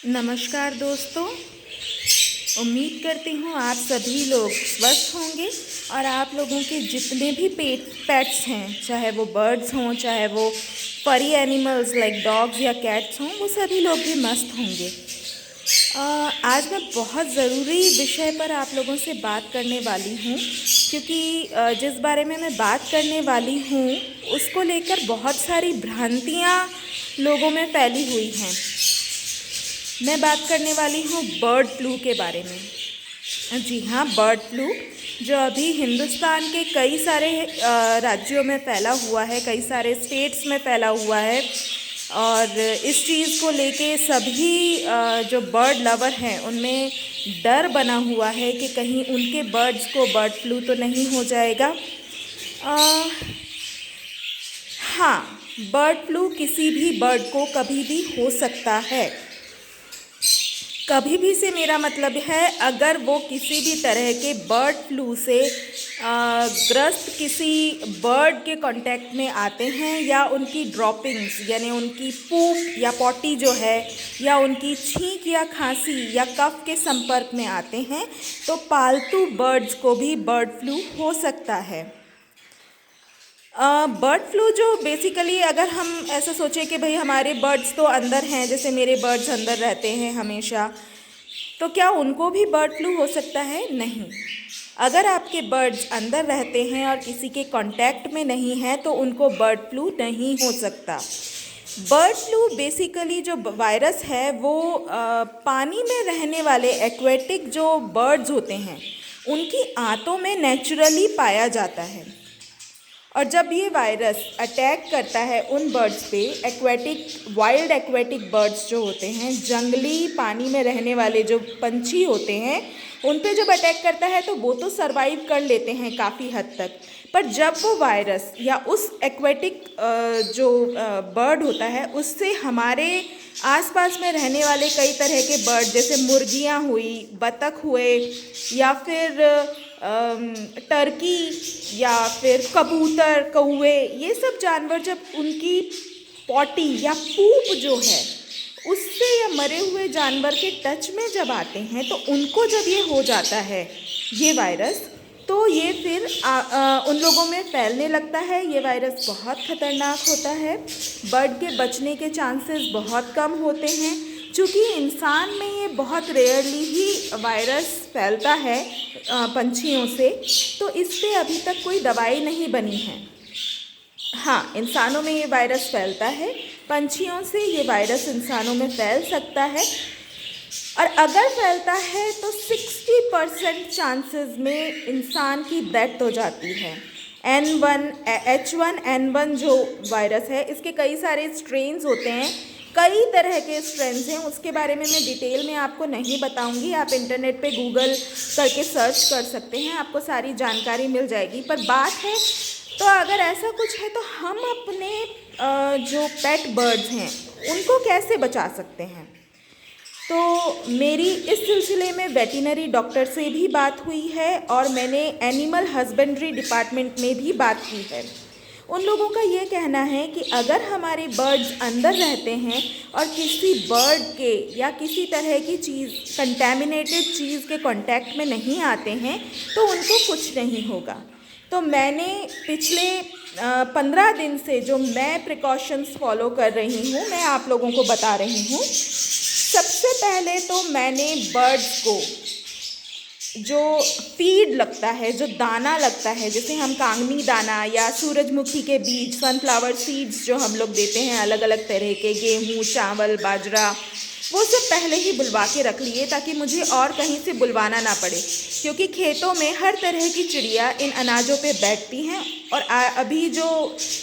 नमस्कार दोस्तों। उम्मीद करती हूँ आप सभी लोग स्वस्थ होंगे और आप लोगों के जितने भी पेट्स हैं, चाहे वो बर्ड्स हों, चाहे वो फरी एनिमल्स लाइक डॉग्स या कैट्स हों, वो सभी लोग भी मस्त होंगे। आज मैं बहुत ज़रूरी विषय पर आप लोगों से बात करने वाली हूँ, क्योंकि जिस बारे में मैं बात करने वाली हूँ उसको लेकर बहुत सारी भ्रांतियाँ लोगों में फैली हुई हैं। मैं बात करने वाली हूँ बर्ड फ्लू के बारे में। जी हाँ, बर्ड फ्लू जो अभी हिंदुस्तान के कई सारे राज्यों में फैला हुआ है, कई सारे स्टेट्स में फैला हुआ है। और इस चीज़ को लेके सभी जो बर्ड लवर हैं उनमें डर बना हुआ है कि कहीं उनके बर्ड्स को बर्ड फ्लू तो नहीं हो जाएगा। हाँ, बर्ड फ्लू किसी भी बर्ड को कभी भी हो सकता है। कभी भी से मेरा मतलब है अगर वो किसी भी तरह के बर्ड फ्लू से ग्रस्त किसी बर्ड के कांटेक्ट में आते हैं, या उनकी ड्रॉपिंग्स यानी उनकी पूप या पॉटी जो है, या उनकी छींक या खांसी या कफ के संपर्क में आते हैं, तो पालतू बर्ड्स को भी बर्ड फ्लू हो सकता है। बर्ड फ्लू जो बेसिकली अगर हम ऐसा सोचें कि भाई हमारे बर्ड्स तो अंदर हैं, जैसे मेरे बर्ड्स अंदर रहते हैं हमेशा, तो क्या उनको भी बर्ड फ्लू हो सकता है? नहीं। अगर आपके बर्ड्स अंदर रहते हैं और किसी के कांटेक्ट में नहीं है तो उनको बर्ड फ्लू नहीं हो सकता। बर्ड फ्लू बेसिकली जो वायरस है वो पानी में रहने वाले एक्वेटिक जो बर्ड्स होते हैं उनकी आंतों में नेचुरली पाया जाता है। और जब ये वायरस अटैक करता है उन बर्ड्स पे, वाइल्ड एक्वेटिक बर्ड्स जो होते हैं, जंगली पानी में रहने वाले जो पंछी होते हैं, उन पे जब अटैक करता है तो वो तो सरवाइव कर लेते हैं काफ़ी हद तक। पर जब वो वायरस या उस एक्वेटिक जो बर्ड होता है उससे हमारे आसपास में रहने वाले कई तरह के बर्ड, जैसे मुर्गियाँ हुई, बतख हुए, या फिर टर्की, या फिर कबूतर, कौवे, ये सब जानवर जब उनकी पॉटी या पूप जो है उससे या मरे हुए जानवर के टच में जब आते हैं तो उनको जब ये हो जाता है ये वायरस, तो ये फिर उन लोगों में फैलने लगता है। ये वायरस बहुत ख़तरनाक होता है। बर्ड के बचने के चांसेस बहुत कम होते हैं। चूँकि इंसान में ये बहुत रेयरली ही वायरस फैलता है पंछियों से, तो इस पे अभी तक कोई दवाई नहीं बनी है। हाँ, इंसानों में ये वायरस फैलता है, पंछियों से ये वायरस इंसानों में फैल सकता है। और अगर फैलता है तो 60% चांसेस में इंसान की डेथ हो जाती है। H1N1 जो वायरस है, इसके कई सारे स्ट्रेन्स होते हैं, कई तरह के स्ट्रेन्स हैं, उसके बारे में मैं डिटेल में आपको नहीं बताऊंगी। आप इंटरनेट पे गूगल करके सर्च कर सकते हैं, आपको सारी जानकारी मिल जाएगी। पर बात है तो अगर ऐसा कुछ है तो हम अपने जो पेट बर्ड्स हैं उनको कैसे बचा सकते हैं? तो मेरी इस सिलसिले में वेटिनरी डॉक्टर से भी बात हुई है और मैंने एनिमल हस्बेंड्री डिपार्टमेंट में भी बात की है। उन लोगों का ये कहना है कि अगर हमारे बर्ड्स अंदर रहते हैं और किसी बर्ड के या किसी तरह की चीज़, कंटैमिनेटेड चीज़ के कांटेक्ट में नहीं आते हैं तो उनको कुछ नहीं होगा। तो मैंने पिछले 15 दिन से जो मैं प्रिकॉशंस फॉलो कर रही हूँ, मैं आप लोगों को बता रही हूँ। सबसे पहले तो मैंने बर्ड्स को जो फीड लगता है, जो दाना लगता है, जैसे हम कांगनी दाना या सूरजमुखी के बीज, सनफ्लावर सीड्स जो हम लोग देते हैं अलग अलग तरह के, गेहूँ, चावल, बाजरा, वो सब पहले ही बुलवा के रख लिए ताकि मुझे और कहीं से बुलवाना ना पड़े। क्योंकि खेतों में हर तरह की चिड़िया इन अनाजों पे बैठती हैं और अभी जो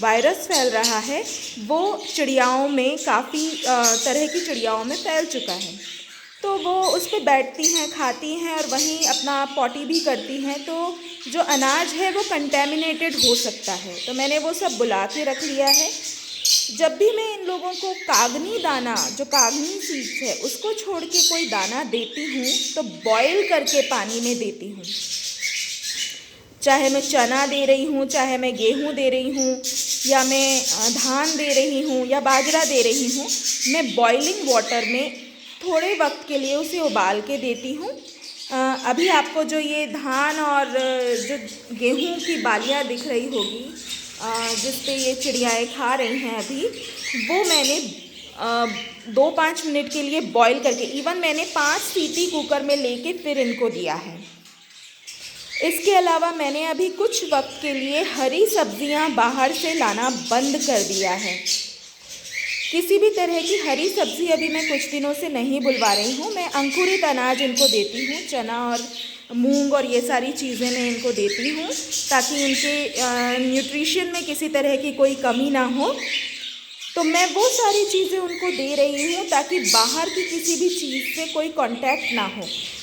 वायरस फैल रहा है वो चिड़ियाओं में काफ़ी तरह की चिड़ियाओं में फैल चुका है। तो वो उस पर बैठती हैं, खाती हैं और वहीं अपना पॉटी भी करती हैं, तो जो अनाज है वो कंटेमिनेटेड हो सकता है। तो मैंने वो सब बुला के रख लिया है। जब भी मैं इन लोगों को कागनी दाना, जो कागनी सीड्स है, उसको छोड़ के कोई दाना देती हूँ तो बॉईल करके पानी में देती हूँ। चाहे मैं चना दे रही हूँ, चाहे मैं गेहूँ दे रही हूँ, या मैं धान दे रही हूँ या बाजरा दे रही हूँ, मैं बॉइलिंग वाटर में थोड़े वक्त के लिए उसे उबाल के देती हूँ। अभी आपको जो ये धान और जो गेहूँ की बालियाँ दिख रही होगी जिस पे ये चिड़ियाएँ खा रही हैं अभी, वो मैंने 2-5 मिनट के लिए बॉईल करके, इवन मैंने 5 सीटी कुकर में लेके फिर इनको दिया है। इसके अलावा मैंने अभी कुछ वक्त के लिए हरी सब्जियां बाहर से लाना बंद कर दिया है। किसी भी तरह की हरी सब्ज़ी अभी मैं कुछ दिनों से नहीं बुलवा रही हूँ। मैं अंकुरित अनाज इनको देती हूँ, चना और मूंग और ये सारी चीज़ें मैं इनको देती हूँ ताकि उनके न्यूट्रिशन में किसी तरह की कोई कमी ना हो। तो मैं वो सारी चीज़ें उनको दे रही हूँ ताकि बाहर की किसी भी चीज़ से कोई कांटेक्ट ना हो।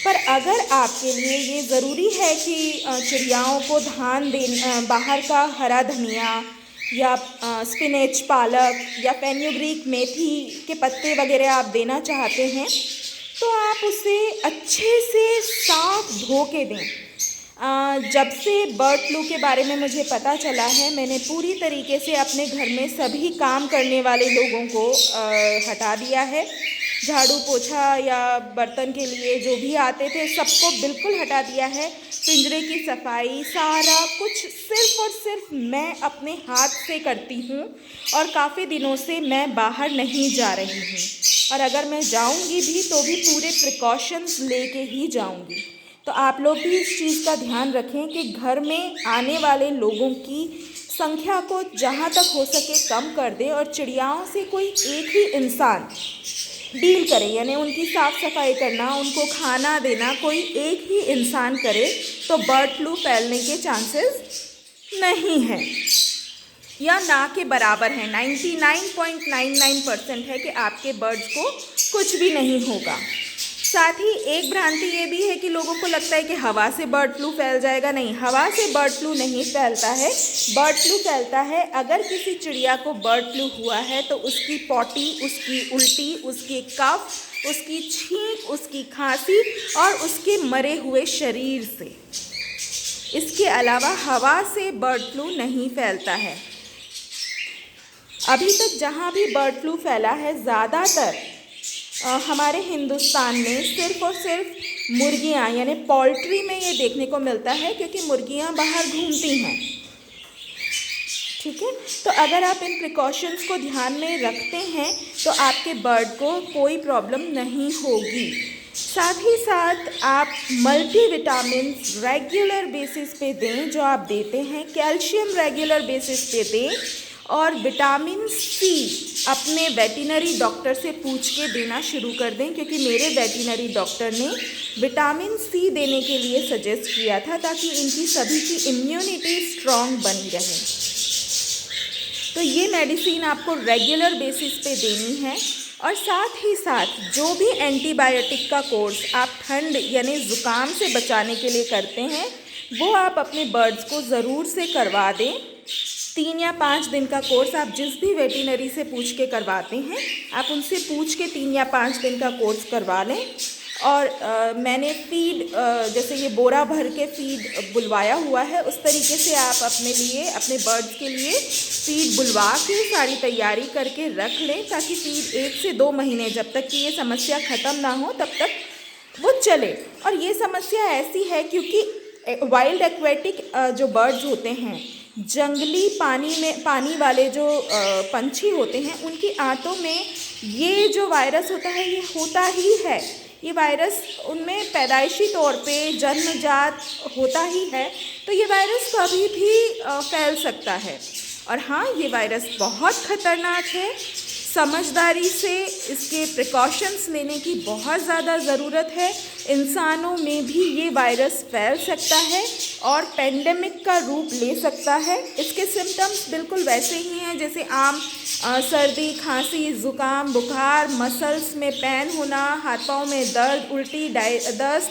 पर अगर आपके लिए ये ज़रूरी है कि चिड़ियाओं को बाहर का हरा धनिया या स्पिनच, पालक या फेनुग्रीक मेथी के पत्ते वगैरह आप देना चाहते हैं तो आप उसे अच्छे से साफ धो के दें। जब से बर्ड फ्लू के बारे में मुझे पता चला है, मैंने पूरी तरीके से अपने घर में सभी काम करने वाले लोगों को हटा दिया है। झाड़ू पोछा या बर्तन के लिए जो भी आते थे सबको बिल्कुल हटा दिया है। पिंजरे की सफाई सारा कुछ सिर्फ़ और सिर्फ मैं अपने हाथ से करती हूँ और काफ़ी दिनों से मैं बाहर नहीं जा रही हूँ, और अगर मैं जाऊँगी भी तो भी पूरे प्रिकॉशंस लेके ही जाऊँगी। तो आप लोग भी इस चीज़ का ध्यान रखें कि घर में आने वाले लोगों की संख्या को जहाँ तक हो सके कम कर दें और चिड़ियाओं से कोई एक ही इंसान डील करे, यानी उनकी साफ़ सफाई करना, उनको खाना देना कोई एक ही इंसान करे तो बर्ड फ्लू फैलने के चांसेस नहीं हैं या ना के बराबर हैं। 99.99% है कि आपके बर्ड्स को कुछ भी नहीं होगा। साथ ही एक भ्रांति ये भी है कि लोगों को लगता है कि हवा से बर्ड फ्लू फैल जाएगा। नहीं, हवा से बर्ड फ्लू नहीं फैलता है। बर्ड फ्लू फैलता है अगर किसी चिड़िया को बर्ड फ्लू हुआ है तो उसकी पॉटी, उसकी उल्टी, उसके कफ, उसकी छींक, उसकी खांसी और उसके मरे हुए शरीर से। इसके अलावा हवा से बर्ड फ्लू नहीं फैलता है। अभी तक जहाँ भी बर्ड फ्लू फैला है ज़्यादातर हमारे हिंदुस्तान में सिर्फ़ और सिर्फ मुर्गियाँ यानी पोल्ट्री में ये देखने को मिलता है, क्योंकि मुर्गियाँ बाहर घूमती हैं। ठीक है, तो अगर आप इन प्रिकॉशंस को ध्यान में रखते हैं तो आपके बर्ड को कोई प्रॉब्लम नहीं होगी। साथ ही साथ आप मल्टीविटामिन रेगुलर बेसिस पे दें, जो आप देते हैं कैल्शियम रेगुलर बेसिस पे दें, और विटामिन सी अपने वेटिनरी डॉक्टर से पूछ के देना शुरू कर दें, क्योंकि मेरे वेटिनरी डॉक्टर ने विटामिन सी देने के लिए सजेस्ट किया था ताकि इनकी सभी की इम्यूनिटी स्ट्रॉन्ग बनी रहे। तो ये मेडिसिन आपको रेगुलर बेसिस पे देनी है। और साथ ही साथ जो भी एंटीबायोटिक का कोर्स आप ठंड यानी ज़ुकाम से बचाने के लिए करते हैं वो आप अपने बर्ड्स को ज़रूर से करवा दें। 3 या 5 दिन का कोर्स आप जिस भी वेटिनरी से पूछ के करवाते हैं, आप उनसे पूछ के 3 या 5 दिन का कोर्स करवा लें। और मैंने फीड जैसे ये बोरा भर के फीड बुलवाया हुआ है, उस तरीके से आप अपने लिए, अपने बर्ड्स के लिए फीड बुलवा के सारी तैयारी करके रख लें, ताकि फीड 1 से 2 महीने जब तक कि ये समस्या ख़त्म ना हो तब तक वो चले। और ये समस्या ऐसी है क्योंकि वाइल्ड एक्वेटिक जो बर्ड्स होते हैं, जंगली पानी वाले जो पंछी होते हैं, उनकी आंतों में ये जो वायरस होता है ये होता ही है। ये वायरस उनमें पैदाइशी तौर पे जन्मजात होता ही है, तो ये वायरस कभी भी फैल सकता है। और हाँ, ये वायरस बहुत ख़तरनाक है। समझदारी से इसके प्रिकॉशंस लेने की बहुत ज़्यादा ज़रूरत है। इंसानों में भी ये वायरस फैल सकता है और पेंडेमिक का रूप ले सकता है। इसके सिम्टम्स बिल्कुल वैसे ही हैं जैसे आम सर्दी, खांसी, ज़ुकाम, बुखार, मसल्स में पेन होना, हाथ पाँव में दर्द, उल्टी, दस्त,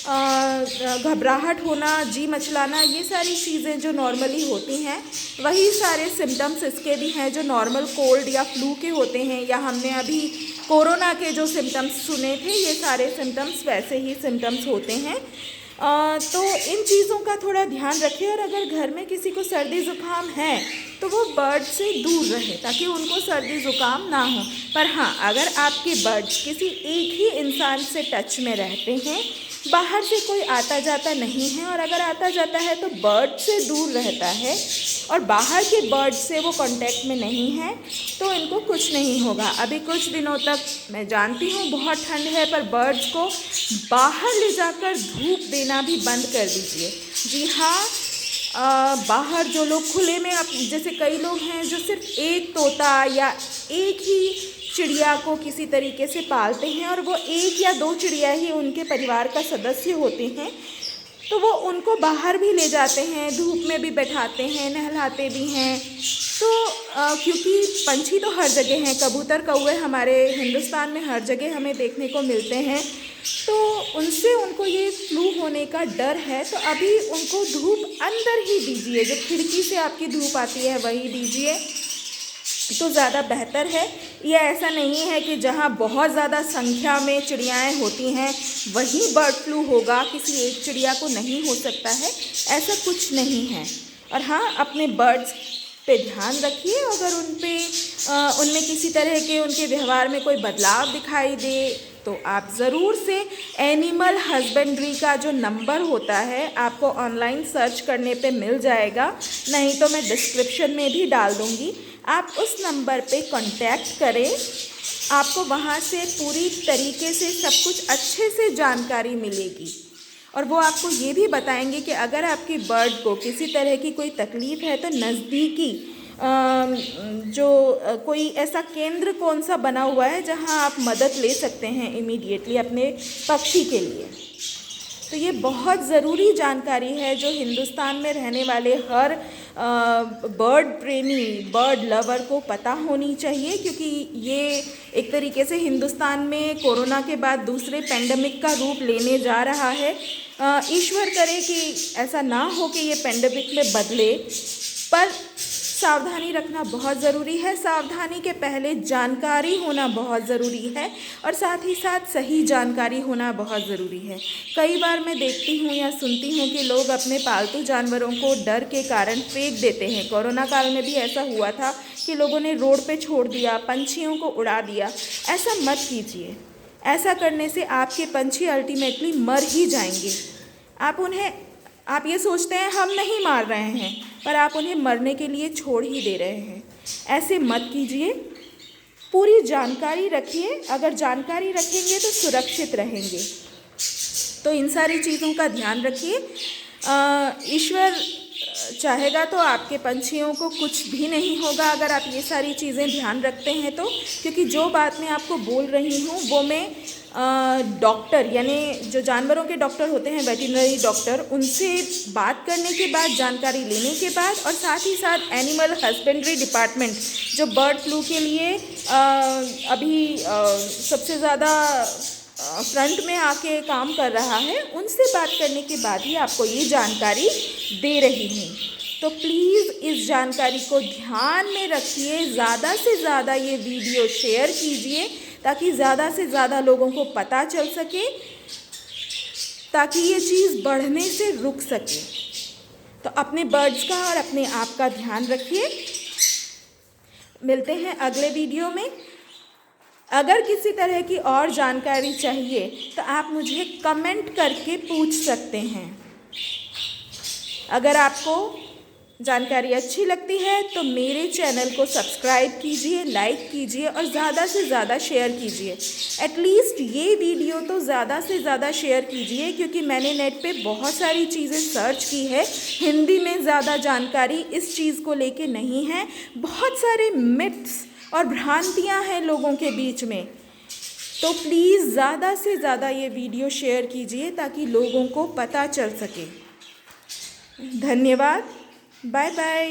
घबराहट होना, जी मचलाना, ये सारी चीज़ें जो नॉर्मली होती हैं वही सारे सिम्टम्स इसके भी हैं जो नॉर्मल कोल्ड या फ्लू के होते हैं, या हमने अभी कोरोना के जो सिम्टम्स सुने थे, ये सारे सिम्टम्स वैसे ही सिम्टम्स होते हैं। तो इन चीज़ों का थोड़ा ध्यान रखें। और अगर घर में किसी को सर्दी ज़ुकाम है तो वो बर्ड से दूर रहे ताकि उनको सर्दी ज़ुकाम ना हो। पर हाँ, अगर आपके बर्ड्स किसी एक ही इंसान से टच में रहते हैं, बाहर से कोई आता जाता नहीं है, और अगर आता जाता है तो बर्ड से दूर रहता है और बाहर के बर्ड से वो कांटेक्ट में नहीं है, तो इनको कुछ नहीं होगा। अभी कुछ दिनों तक मैं जानती हूँ बहुत ठंड है, पर बर्ड्स को बाहर ले जाकर धूप देना भी बंद कर दीजिए। जी हाँ, बाहर जो लोग खुले में, जैसे कई लोग हैं जो सिर्फ एक तोता या एक ही चिड़िया को किसी तरीके से पालते हैं और वो एक या दो चिड़िया ही उनके परिवार का सदस्य होते हैं, तो वो उनको बाहर भी ले जाते हैं, धूप में भी बैठाते हैं, नहलाते भी हैं। तो क्योंकि पंछी तो हर जगह हैं, कबूतर कौवे हमारे हिंदुस्तान में हर जगह हमें देखने को मिलते हैं, तो उनसे उनको ये फ्लू होने का डर है। तो अभी उनको धूप अंदर ही दीजिए, जो खिड़की से आपकी धूप आती है वही दीजिए तो ज़्यादा बेहतर है। ये ऐसा नहीं है कि जहाँ बहुत ज़्यादा संख्या में चिड़ियाएँ होती हैं वहीं बर्ड फ्लू होगा, किसी एक चिड़िया को नहीं हो सकता है, ऐसा कुछ नहीं है। और हाँ, अपने बर्ड्स पे ध्यान रखिए। अगर उनमें किसी तरह के उनके व्यवहार में कोई बदलाव दिखाई दे तो आप ज़रूर से एनिमल हस्बेंड्री का जो नंबर होता है आपको ऑनलाइन सर्च करने पे मिल जाएगा, नहीं तो मैं डिस्क्रिप्शन में भी डाल दूँगी। आप उस नंबर पे कांटेक्ट करें, आपको वहाँ से पूरी तरीके से सब कुछ अच्छे से जानकारी मिलेगी। और वो आपको ये भी बताएंगे कि अगर आपकी बर्ड को किसी तरह की कोई तकलीफ़ है तो नज़दीकी कोई ऐसा केंद्र कौन सा बना हुआ है जहां आप मदद ले सकते हैं इमीडिएटली अपने पक्षी के लिए। तो ये बहुत ज़रूरी जानकारी है जो हिंदुस्तान में रहने वाले हर बर्ड प्रेमी, बर्ड लवर को पता होनी चाहिए, क्योंकि ये एक तरीके से हिंदुस्तान में कोरोना के बाद दूसरे पेंडेमिक का रूप लेने जा रहा है। ईश्वर करे कि ऐसा ना हो कि ये पेंडेमिक में बदले, पर सावधानी रखना बहुत ज़रूरी है। सावधानी के पहले जानकारी होना बहुत ज़रूरी है, और साथ ही साथ सही जानकारी होना बहुत ज़रूरी है। कई बार मैं देखती हूँ या सुनती हूँ कि लोग अपने पालतू जानवरों को डर के कारण फेंक देते हैं। कोरोना काल में भी ऐसा हुआ था कि लोगों ने रोड पे छोड़ दिया, पंछियों को उड़ा दिया। ऐसा मत कीजिए। ऐसा करने से आपके पंछी अल्टीमेटली मर ही जाएंगे। आप ये सोचते हैं हम नहीं मार रहे हैं, पर आप उन्हें मरने के लिए छोड़ ही दे रहे हैं। ऐसे मत कीजिए, पूरी जानकारी रखिए। अगर जानकारी रखेंगे तो सुरक्षित रहेंगे। तो इन सारी चीज़ों का ध्यान रखिए। ईश्वर चाहेगा तो आपके पंछियों को कुछ भी नहीं होगा अगर आप ये सारी चीज़ें ध्यान रखते हैं तो। क्योंकि जो बात मैं आपको बोल रही हूँ वो मैं डॉक्टर, यानी जो जानवरों के डॉक्टर होते हैं, वेटरनरी डॉक्टर, उनसे बात करने के बाद, जानकारी लेने के बाद, और साथ ही साथ एनिमल हस्बेंड्री डिपार्टमेंट जो बर्ड फ्लू के लिए अभी सबसे ज़्यादा फ्रंट में आके काम कर रहा है, उनसे बात करने के बाद ही आपको ये जानकारी दे रही हूँ। तो प्लीज़ इस जानकारी को ध्यान में रखिए, ज़्यादा से ज़्यादा ये वीडियो शेयर कीजिए ताकि ज़्यादा से ज़्यादा लोगों को पता चल सके, ताकि ये चीज़ बढ़ने से रुक सके। तो अपने बर्ड्स का और अपने आप का ध्यान रखिए। मिलते हैं अगले वीडियो में। अगर किसी तरह की और जानकारी चाहिए तो आप मुझे कमेंट करके पूछ सकते हैं। अगर आपको जानकारी अच्छी लगती है तो मेरे चैनल को सब्सक्राइब कीजिए, लाइक कीजिए और ज़्यादा से ज़्यादा शेयर कीजिए। एटलीस्ट ये वीडियो तो ज़्यादा से ज़्यादा शेयर कीजिए, क्योंकि मैंने नेट पे बहुत सारी चीज़ें सर्च की है। हिंदी में ज़्यादा जानकारी इस चीज़ को लेके नहीं है। बहुत सारे मिथ्स और भ्रांतियाँ हैं लोगों के बीच में। तो प्लीज़ ज़्यादा से ज़्यादा ये वीडियो शेयर कीजिए ताकि लोगों को पता चल सके। धन्यवाद। Bye bye.